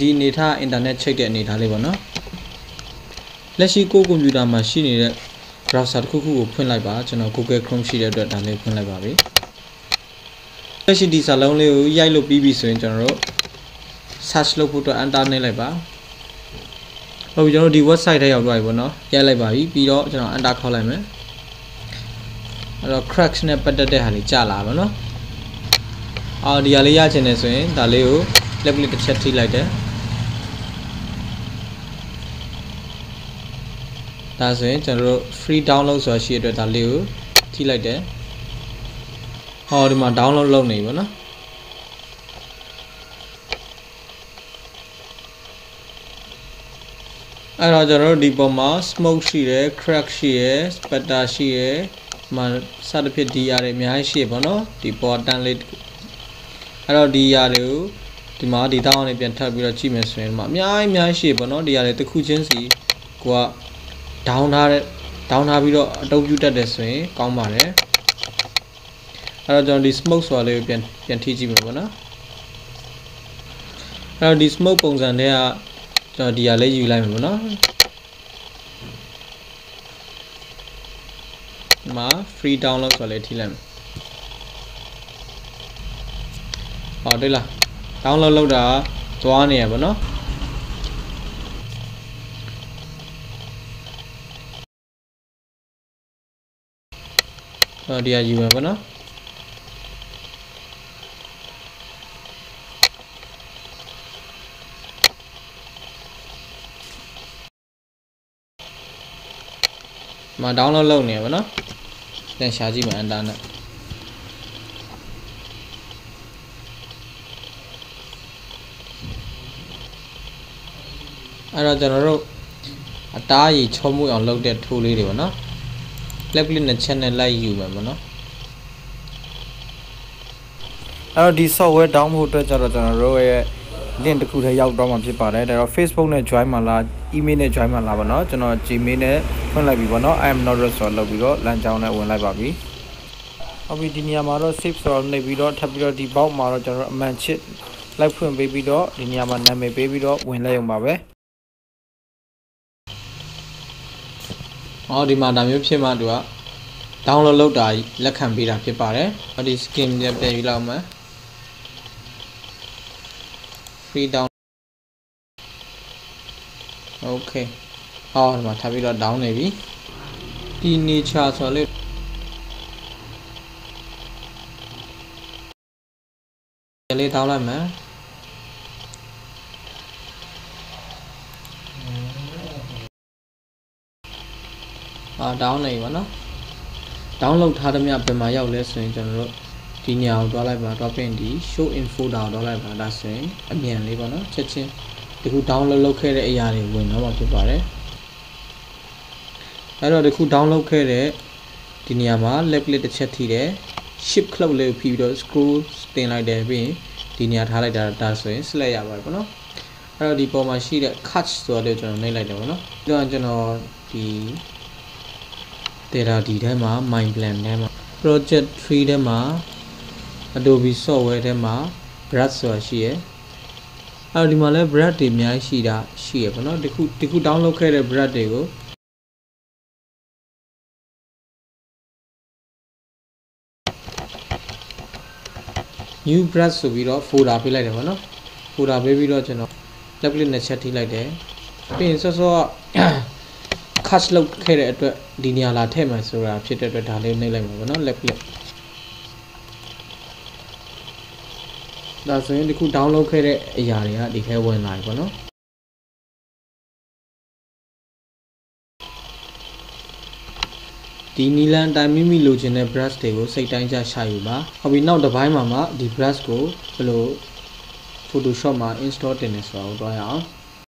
ဒီအနေထား internet ချိတ်တဲ့အနေထားလေးပေါ့နော်လက်ရှိကိုကွန်ပျူတာမှာရှိနေတဲ့ browser တစ်ခုခုကိုဖွင့်လိုက်ပါကျွန်တော် Google Chrome ရှိတဲ့အတွက်ဒါလေးဖွင့်လိုက်ပါပြီလက်ရှိဒီစာလုံးလေးကိုရိုက်လို့ပြီးပြီဆိုရင်ကျွန်တော်တို့ search လုပ်ဖို့အတွက် enter နှိပ်လိုက်ပါဟုတ်ပြီကျွန်တော်တို့ဒီ website ထဲရောက်သွားပြီပေါ့နော်ရိုက်လိုက်ပါပြီပြီးတော့ကျွန်တော် enter ခေါက်လိုက်မယ်အဲ့တော့ cracks နဲ့ပတ်သက်တဲ့ဟာလေးကြာလာပါနော်ဒီဟာလေးရချင်တယ်ဆိုရင်ဒါလေးကို left click တစ်ချက်ထိလိုက်တယ်ဒါဆိုရင်ကျွန်တော်တို့ free download ဆိုတာရှိတဲ့အတွက်ဒါလေးကိုထိလိုက်တယ်ဒီမှာ download လုပ်နေပြီပေါ့နော်အဲ့တော့ကျွန်တော်တို့ဒီပုံမှာ smoke ရှိတယ် crack ရှိတယ် spatter ရှိတယ်မှာစသဖြင့်ဒီရတယ်အများကြီးရှိရပေါ့နော်ဒီပေါ်တန်းလေးအဲ့တော့ဒီရတွေကိုဒီမှာဒီတောင်းလေးပြန်ထပ်ပြီးတော့ကြည့်မယ်ဆိုရင်ဒီမှာအများကြီးရှိရပေါ့နော်ဒီရတယ်တစ်ခုချင်းစီကိုက down ထားပြီးတော့အတုံးပြုတ်တတ်တယ်ဆိုရင်ကောင်းပါတယ်အဲ့တော့ကျွန်တော်ဒီ smoke ဆိုတာလေးကိုပြန်ထိကြည့်မယ်ပေါ့နော်အဲ့တော့ဒီ smoke ပုံစံတွေကကျွန်တော်ဒီဟာလေးယူလိုက်မယ်ပေါ့နော်ဒီမှာ free download ဆိုတာလေးထိလိုက်မယ်တွေ့လား download လုပ်တာသွားနေရပါနော်ဒီဟာယူမယ်ပေါ့နော်မှာ download လုပ်နေပါနော်ပြန်ရှာကြည့်မယ် enter နဲ့အဲ့တော့ကျွန်တော်တို့အတားကြီးချောမှုအောင်လုပ်တဲ့ tool လေးတွေပေါ့နော် left click နဲ့ချက်နဲ့လိုက်ယူမယ်ပေါ့နော်အဲ့တော့ဒီ software down ဖို့အတွက်ကျတော့ကျွန်တော်တို့ရဲ့ link တစ်ခုထဲရောက်တော့မှာဖြစ်ပါတယ်ဒါတော့ Facebook နဲ့ join မှာလား email နဲ့ join မှာလားပေါ့နော်ကျွန်တော် Gmail နဲ့ဖွင့်လိုက်ပြီပေါ့နော် I am not registered လုပ်ပြီးတော့လမ်းကြောင်းနဲ့ဝင်လိုက်ပါပြီဟုတ်ပြီဒီနေရာမှာတော့ save ဆိုတော့နေပြီးတော့ထပ်ပြီးတော့ဒီ box မှာတော့ကျွန်တော်အမှန်ချစ်လိုက်ဖွင့်ပေးပြီးတော့ဒီနေရာမှာနာမည်ပေးပြီးတော့ဝင်လိုက်ရုံပါပဲဒီမှာဒါမျိုးဖြစ်မှသူက download လုပ်တာလက်ခံပေးတာဖြစ်ပါတယ်ဒီ skin ပြန်ယူလောက်မယ် free down okay ဒီမှာထပ်ပြီးတော့ down နေပြီဒီ nature ဆိုလေလေးတောင်းလိုက်မယ်တောင်းနေပါနော် download ထားသမျှပြန်มาရောက်လဲဆိုရင်ကျွန်တော်တို့ဒီနေရာကိုတွားလိုက်ပါတွားပြင်ဒီ show info တောင်းလိုက်ပါဒါဆိုရင်အမြန်လေးပေါ့နော်ချက်ချင်းဒီခု download လုပ်ခဲ့တဲ့အရာတွေဝင်တော့မှာဖြစ်ပါတယ်အဲ့တော့ဒီခု download ခဲ့တဲ့ဒီနေရာမှာ left click တစ်ချက်ထိတယ် shift ခလုတ်လေးကိုဖိပြီးတော့ scroll တင်လိုက်တယ်ပြီးရင်ဒီနေရာထားလိုက်တာဒါဆိုရင် select ရပါတယ်ပေါ့နော်အဲ့တော့ဒီပေါ်မှာရှိတဲ့ catch ဆိုတော့ကျွန်တော်နှိပ်လိုက်တယ်ပေါ့နော်ပြီးတော့ကျွန်တော်ဒီ data ဒီထဲမှာ my plan ထဲမှာ project 3ထဲမှာ Adobe software ထဲမှာ brush ဆိုတာရှိရယ်အဲ့တော့ဒီမှာလဲ brush တွေအများကြီးရှိရပေါ့နော်ဒီခု download ခဲ့တဲ့ brush တွေကိုnew brush ဆိုပြီးတော့ folder ပေးလိုက်တယ်ပေါ့နော် folder ပေးပြီးတော့ကျွန်တော် left click နဲ့ချက်ထိလိုက်တယ်ပြီးရင်စောစော cut လုပ်ခဲ့တဲ့အတွက်ဒီနေရာလာထည့်မယ်ဆိုတာဖြစ်တဲ့အတွက်ဒါလေးနှိပ်လိုက်မှာပေါ့နော် left click ဒါဆိုရင်ဒီခု download ခဲ့တဲ့အရာတွေကဒီထဲဝင်လာပြီပေါ့နော်ဒီနီလန်တိုင်းမိလိုချင်တဲ့ brush တွေကိုစိတ်တိုင်းကြရှာယူပါဟုတ်ပြီနောက်တစ်ပိုင်းမှာဒီ brush ကိုဘယ်လို Photoshop မှာ install တင်နေဆိုတာကိုတွားရအောင်